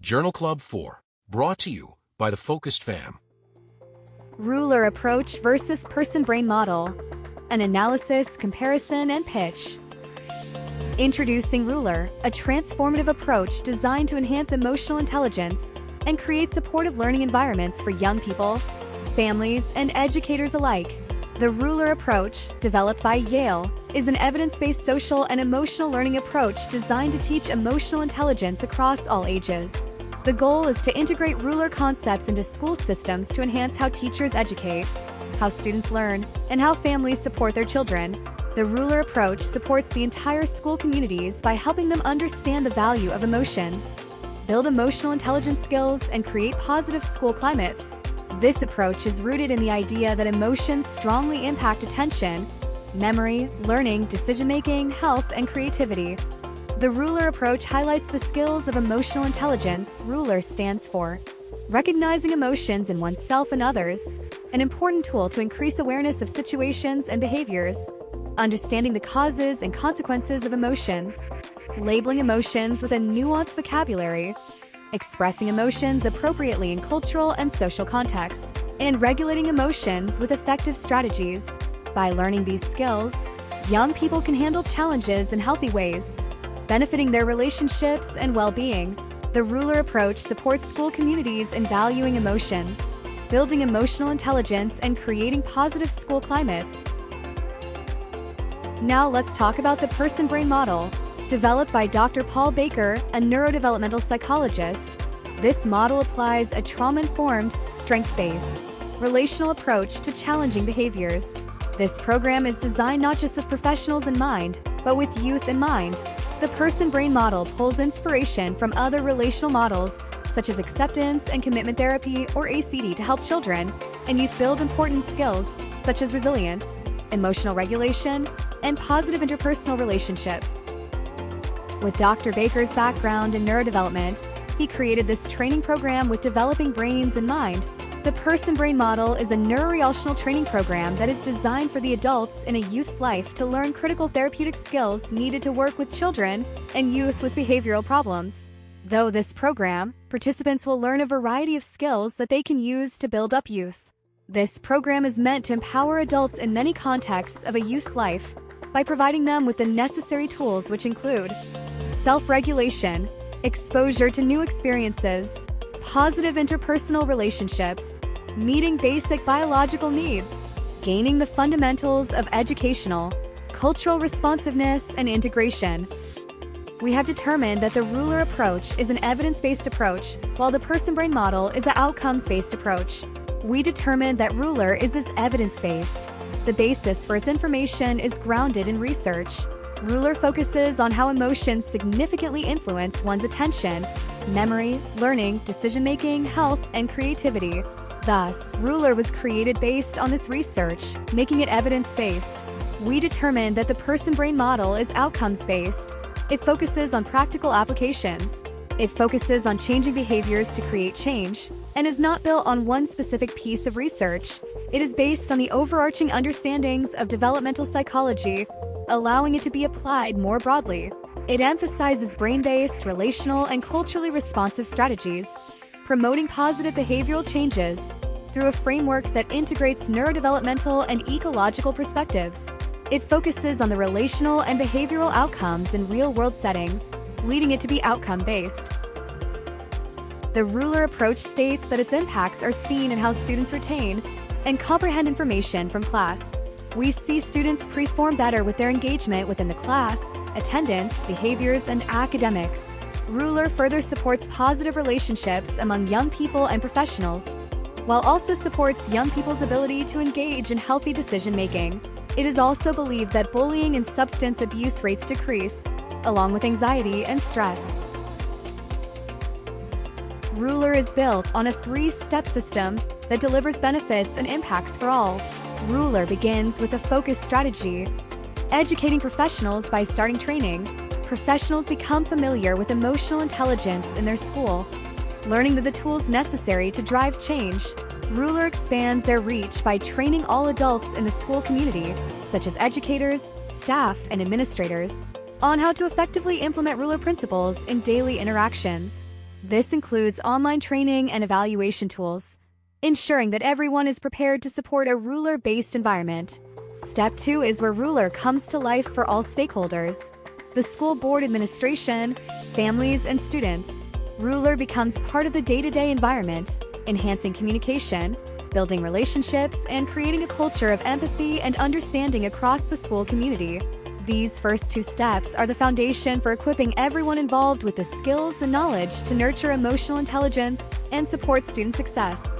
Journal Club 4, brought to you by the Focused Fam. Ruler approach versus person-brain model. An analysis, comparison, and pitch. Introducing Ruler, a transformative approach designed to enhance emotional intelligence and create supportive learning environments for young people, families, and educators alike. The Ruler approach, developed by Yale, is an evidence-based social and emotional learning approach designed to teach emotional intelligence across all ages. The goal is to integrate Ruler concepts into school systems to enhance how teachers educate, how students learn, and how families support their children. The Ruler approach supports the entire school communities by helping them understand the value of emotions, build emotional intelligence skills, and create positive school climates. This approach is rooted in the idea that emotions strongly impact attention, memory, learning, decision-making, health, and creativity. The Ruler approach highlights the skills of emotional intelligence. Ruler stands for recognizing emotions in oneself and others, an important tool to increase awareness of situations and behaviors, understanding the causes and consequences of emotions, labeling emotions with a nuanced vocabulary, expressing emotions appropriately in cultural and social contexts, and regulating emotions with effective strategies. By learning these skills, young people can handle challenges in healthy ways, benefiting their relationships and well-being. The Ruler approach supports school communities in valuing emotions, building emotional intelligence, and creating positive school climates. Now let's talk about the person-brain model. Developed by Dr. Paul Baker, a neurodevelopmental psychologist, this model applies a trauma-informed, strengths-based, relational approach to challenging behaviors. This program is designed not just with professionals in mind, but with youth in mind. The person-brain model pulls inspiration from other relational models, such as acceptance and commitment therapy or ACT, to help children and youth build important skills such as resilience, emotional regulation, and positive interpersonal relationships. With Dr. Baker's background in neurodevelopment, he created this training program with developing brains in mind. The person-brain model is a neuroemotional training program that is designed for the adults in a youth's life to learn critical therapeutic skills needed to work with children and youth with behavioral problems. Through this program, participants will learn a variety of skills that they can use to build up youth. This program is meant to empower adults in many contexts of a youth's life by providing them with the necessary tools, which include self-regulation, exposure to new experiences, positive interpersonal relationships, meeting basic biological needs, gaining the fundamentals of educational, cultural responsiveness, and integration. We have determined that the Ruler approach is an evidence-based approach, while the person-brain model is an outcomes-based approach. We determined that Ruler is evidence-based. The basis for its information is grounded in research. Ruler focuses on how emotions significantly influence one's attention, memory, learning, decision-making, health, and creativity. Thus, Ruler was created based on this research, making it evidence-based. We determined that the person-brain model is outcomes-based. It focuses on practical applications. It focuses on changing behaviors to create change, and is not built on one specific piece of research. It is based on the overarching understandings of developmental psychology, allowing it to be applied more broadly. It emphasizes brain-based, relational, and culturally responsive strategies, promoting positive behavioral changes through a framework that integrates neurodevelopmental and ecological perspectives. It focuses on the relational and behavioral outcomes in real-world settings, leading it to be outcome-based. The Ruler approach states that its impacts are seen in how students retain and comprehend information from class. We see students perform better with their engagement within the class, attendance, behaviors, and academics. Ruler further supports positive relationships among young people and professionals, while also supports young people's ability to engage in healthy decision-making. It is also believed that bullying and substance abuse rates decrease, along with anxiety and stress. Ruler is built on a three-step system that delivers benefits and impacts for all. Ruler begins with a focused strategy, educating professionals by starting training. Professionals become familiar with emotional intelligence in their school, learning the tools necessary to drive change. Ruler expands their reach by training all adults in the school community, such as educators, staff, and administrators, on how to effectively implement Ruler principles in daily interactions. This includes online training and evaluation tools, ensuring that everyone is prepared to support a ruler-based environment. Step 2 is where Ruler comes to life for all stakeholders: the school board administration, families, and students. Ruler becomes part of the day-to-day environment, enhancing communication, building relationships, and creating a culture of empathy and understanding across the school community. These first 2 steps are the foundation for equipping everyone involved with the skills and knowledge to nurture emotional intelligence and support student success.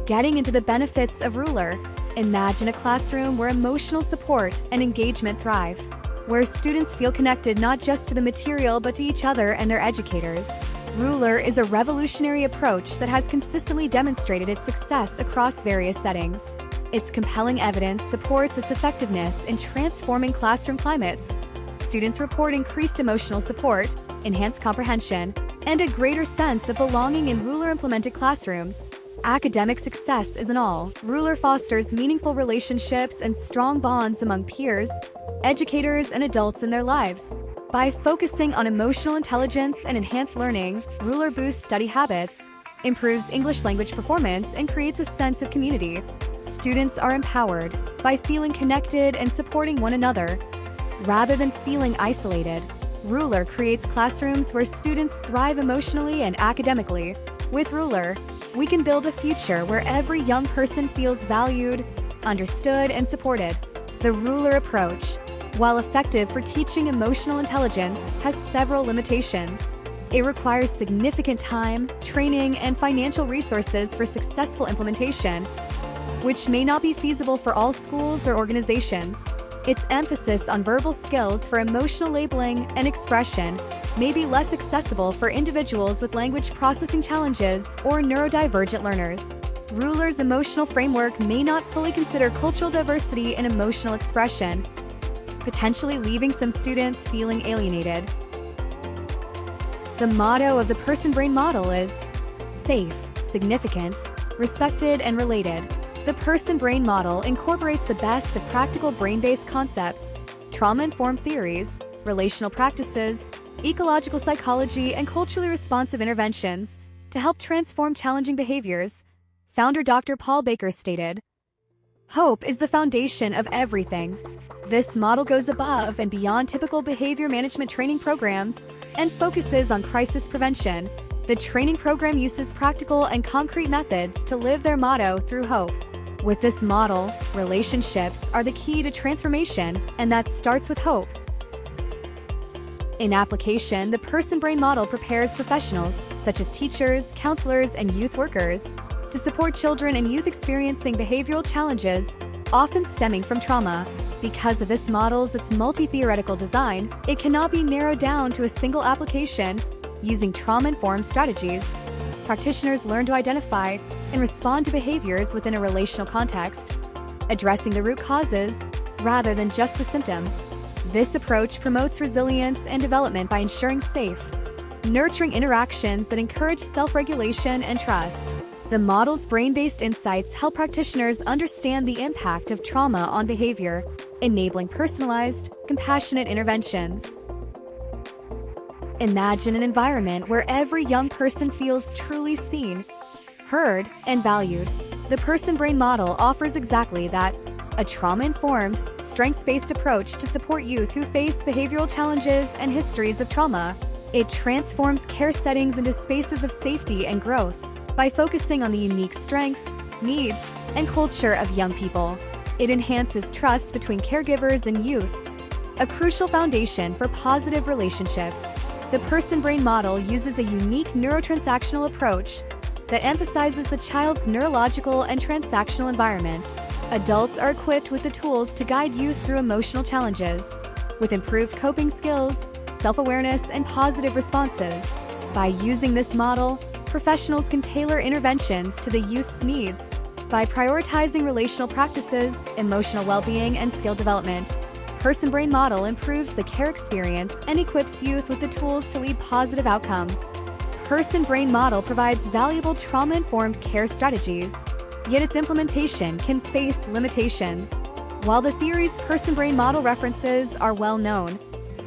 Getting into the benefits of Ruler, imagine a classroom where emotional support and engagement thrive, where students feel connected not just to the material but to each other and their educators. Ruler is a revolutionary approach that has consistently demonstrated its success across various settings. Its compelling evidence supports its effectiveness in transforming classroom climates. Students report increased emotional support, enhanced comprehension, and a greater sense of belonging in Ruler-implemented classrooms. Academic success isn't all. Ruler fosters meaningful relationships and strong bonds among peers, educators, and adults in their lives. By focusing on emotional intelligence and enhanced learning, Ruler boosts study habits, improves English language performance, and creates a sense of community. Students are empowered by feeling connected and supporting one another, rather than feeling isolated. Ruler creates classrooms where students thrive emotionally and academically. With Ruler, we can build a future where every young person feels valued, understood, and supported. The Ruler approach, while effective for teaching emotional intelligence, has several limitations. It requires significant time, training, and financial resources for successful implementation, which may not be feasible for all schools or organizations. Its emphasis on verbal skills for emotional labeling and expression may be less accessible for individuals with language processing challenges or neurodivergent learners. Ruler's emotional framework may not fully consider cultural diversity and emotional expression, potentially leaving some students feeling alienated. The motto of the PersonBrain model is safe, significant, respected, and related. The PersonBrain model incorporates the best of practical brain-based concepts, trauma-informed theories, relational practices, ecological psychology, and culturally responsive interventions to help transform challenging behaviors. Founder Dr. Paul Baker stated, "Hope is the foundation of everything." This model goes above and beyond typical behavior management training programs and focuses on crisis prevention. The training program uses practical and concrete methods to live their motto through hope. With this model, relationships are the key to transformation, and that starts with hope. In application, the PersonBrain model prepares professionals, such as teachers, counselors, and youth workers, to support children and youth experiencing behavioral challenges, often stemming from trauma. Because of this model's multi-theoretical design, it cannot be narrowed down to a single application. Using trauma-informed strategies, practitioners learn to identify and respond to behaviors within a relational context, addressing the root causes rather than just the symptoms. This approach promotes resilience and development by ensuring safe, nurturing interactions that encourage self-regulation and trust. The model's brain-based insights help practitioners understand the impact of trauma on behavior, enabling personalized, compassionate interventions. Imagine an environment where every young person feels truly seen, heard, and valued. The PersonBrain model offers exactly that: a trauma-informed, strengths-based approach to support youth who face behavioral challenges and histories of trauma. It transforms care settings into spaces of safety and growth by focusing on the unique strengths, needs, and culture of young people. It enhances trust between caregivers and youth, a crucial foundation for positive relationships. The PersonBrain model uses a unique neurotransactional approach that emphasizes the child's neurological and transactional environment. Adults are equipped with the tools to guide youth through emotional challenges, with improved coping skills, self-awareness, and positive responses. By using this model, professionals can tailor interventions to the youth's needs by prioritizing relational practices, emotional well-being, and skill development. PersonBrain model improves the care experience and equips youth with the tools to lead positive outcomes. PersonBrain model provides valuable trauma-informed care strategies, yet its implementation can face limitations. While the theory's PersonBrain model references are well known,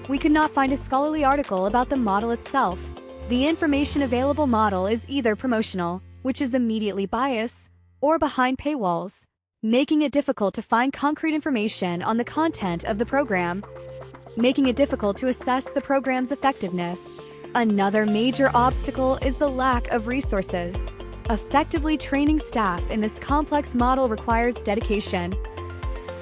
we could not find a scholarly article about the model itself. The information available model is either promotional, which is immediately biased, or behind paywalls, making it difficult to find concrete information on the content of the program, making it difficult to assess the program's effectiveness. Another major obstacle is the lack of resources. Effectively training staff in this complex model requires dedication,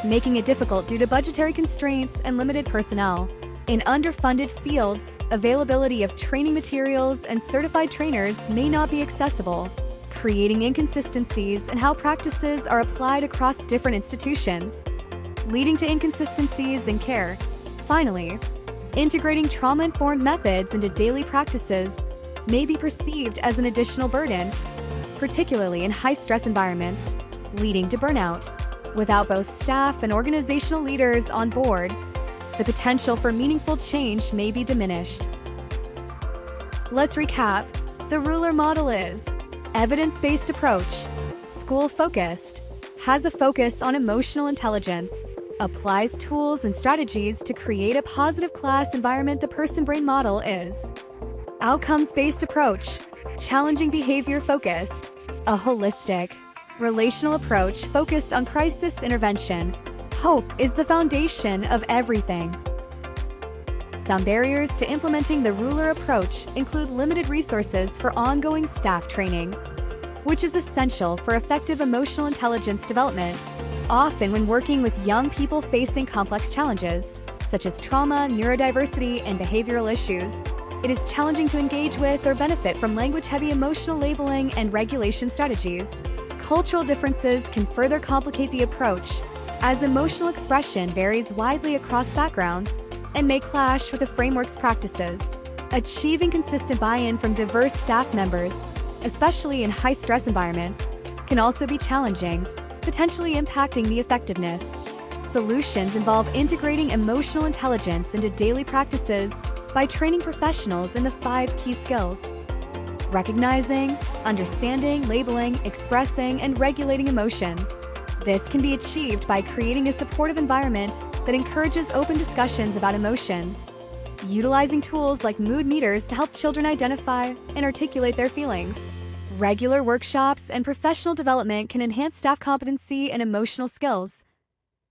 making it difficult due to budgetary constraints and limited personnel. In underfunded fields, availability of training materials and certified trainers may not be accessible, creating inconsistencies in how practices are applied across different institutions, leading to inconsistencies in care. Finally, integrating trauma-informed methods into daily practices may be perceived as an additional burden, particularly in high-stress environments, leading to burnout. Without both staff and organizational leaders on board, the potential for meaningful change may be diminished. Let's recap. The ruler model is evidence-based approach, school-focused, has a focus on emotional intelligence, applies tools and strategies to create a positive class environment. The PersonBrain model is outcomes-based approach, challenging behavior-focused, a holistic, relational approach focused on crisis intervention. Hope is the foundation of everything. Some barriers to implementing the ruler approach include limited resources for ongoing staff training, which is essential for effective emotional intelligence development. Often when working with young people facing complex challenges, such as trauma, neurodiversity, and behavioral issues, it is challenging to engage with or benefit from language-heavy emotional labeling and regulation strategies. Cultural differences can further complicate the approach, as emotional expression varies widely across backgrounds and may clash with the framework's practices. Achieving consistent buy-in from diverse staff members, especially in high-stress environments, can also be challenging, potentially impacting the effectiveness. Solutions involve integrating emotional intelligence into daily practices by training professionals in the 5 key skills: recognizing, understanding, labeling, expressing, and regulating emotions. This can be achieved by creating a supportive environment that encourages open discussions about emotions, utilizing tools like mood meters to help children identify and articulate their feelings. Regular workshops and professional development can enhance staff competency and emotional skills,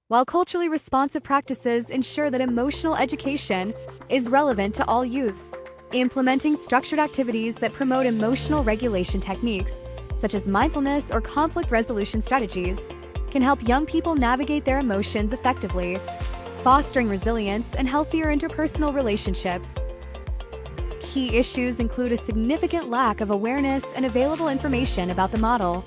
while culturally responsive practices ensure that emotional education is relevant to all youths. Implementing structured activities that promote emotional regulation techniques, such as mindfulness or conflict resolution strategies, can help young people navigate their emotions effectively, fostering resilience and healthier interpersonal relationships. Key issues include a significant lack of awareness and available information about the model,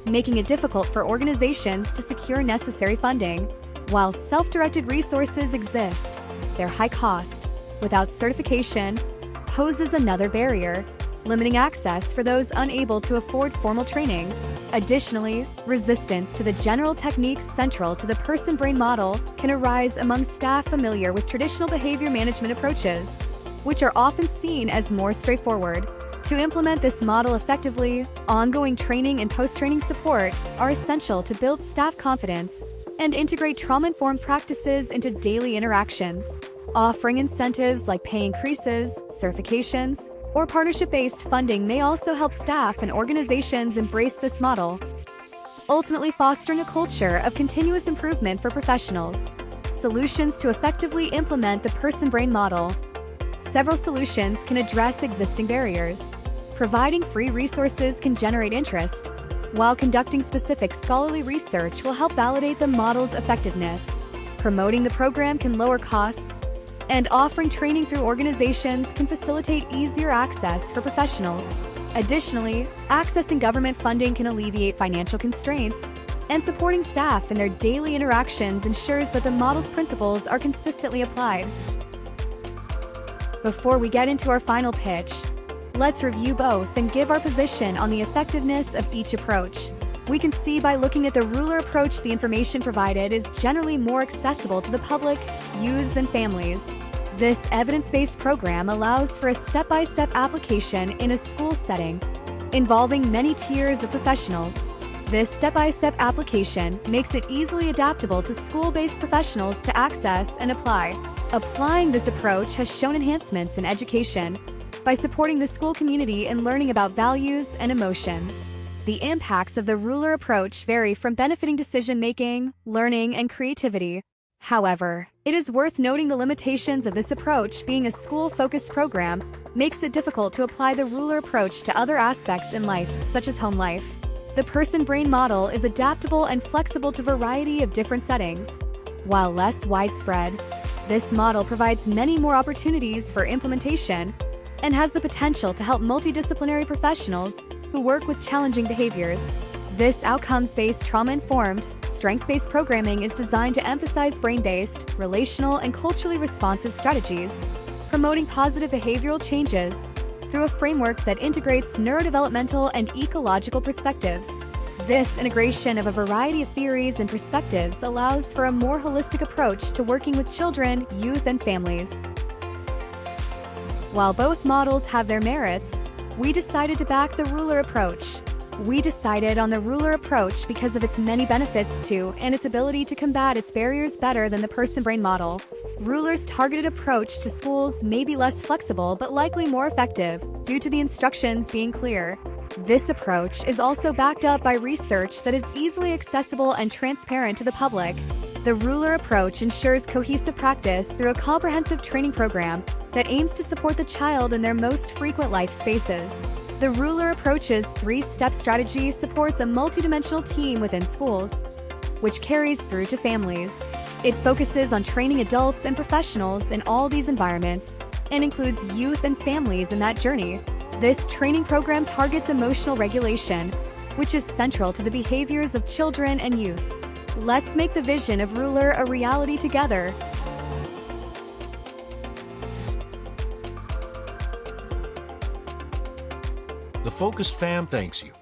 making it difficult for organizations to secure necessary funding. While self-directed resources exist, their high cost, without certification, poses another barrier, limiting access for those unable to afford formal training. Additionally, resistance to the general techniques central to the PersonBrain model can arise among staff familiar with traditional behavior management approaches, which are often seen as more straightforward. To implement this model effectively, ongoing training and post-training support are essential to build staff confidence and integrate trauma-informed practices into daily interactions. Offering incentives like pay increases, certifications, or partnership-based funding may also help staff and organizations embrace this model, ultimately fostering a culture of continuous improvement for professionals. Solutions to effectively implement the PersonBrain model. Several solutions can address existing barriers. Providing free resources can generate interest, while conducting specific scholarly research will help validate the model's effectiveness. Promoting the program can lower costs, and offering training through organizations can facilitate easier access for professionals. Additionally, accessing government funding can alleviate financial constraints, and supporting staff in their daily interactions ensures that the model's principles are consistently applied. Before we get into our final pitch, let's review both and give our position on the effectiveness of each approach. We can see by looking at the ruler approach, the information provided is generally more accessible to the public, youths, and families. This evidence-based program allows for a step-by-step application in a school setting, involving many tiers of professionals. This step-by-step application makes it easily adaptable to school-based professionals to access and apply. Applying this approach has shown enhancements in education, by supporting the school community in learning about values and emotions. The impacts of the ruler approach vary from benefiting decision-making, learning, and creativity. However, it is worth noting the limitations of this approach. Being a school-focused program makes it difficult to apply the ruler approach to other aspects in life, such as home life. The PersonBrain model is adaptable and flexible to a variety of different settings. While less widespread, this model provides many more opportunities for implementation and has the potential to help multidisciplinary professionals who work with challenging behaviors. This outcomes-based, trauma-informed, strengths-based programming is designed to emphasize brain-based, relational, and culturally responsive strategies, promoting positive behavioral changes through a framework that integrates neurodevelopmental and ecological perspectives. This integration of a variety of theories and perspectives allows for a more holistic approach to working with children, youth, and families. While both models have their merits, we decided to back the ruler approach. We decided on the ruler approach because of its many benefits to and its ability to combat its barriers better than the PersonBrain model. Ruler's targeted approach to schools may be less flexible but likely more effective due to the instructions being clear. This approach is also backed up by research that is easily accessible and transparent to the public. The ruler approach ensures cohesive practice through a comprehensive training program that aims to support the child in their most frequent life spaces. The ruler approach's three-step strategy supports a multidimensional team within schools, which carries through to families. It focuses on training adults and professionals in all these environments and includes youth and families in that journey. This training program targets emotional regulation, which is central to the behaviors of children and youth. Let's make the vision of ruler a reality together. The Focused Fam thanks you.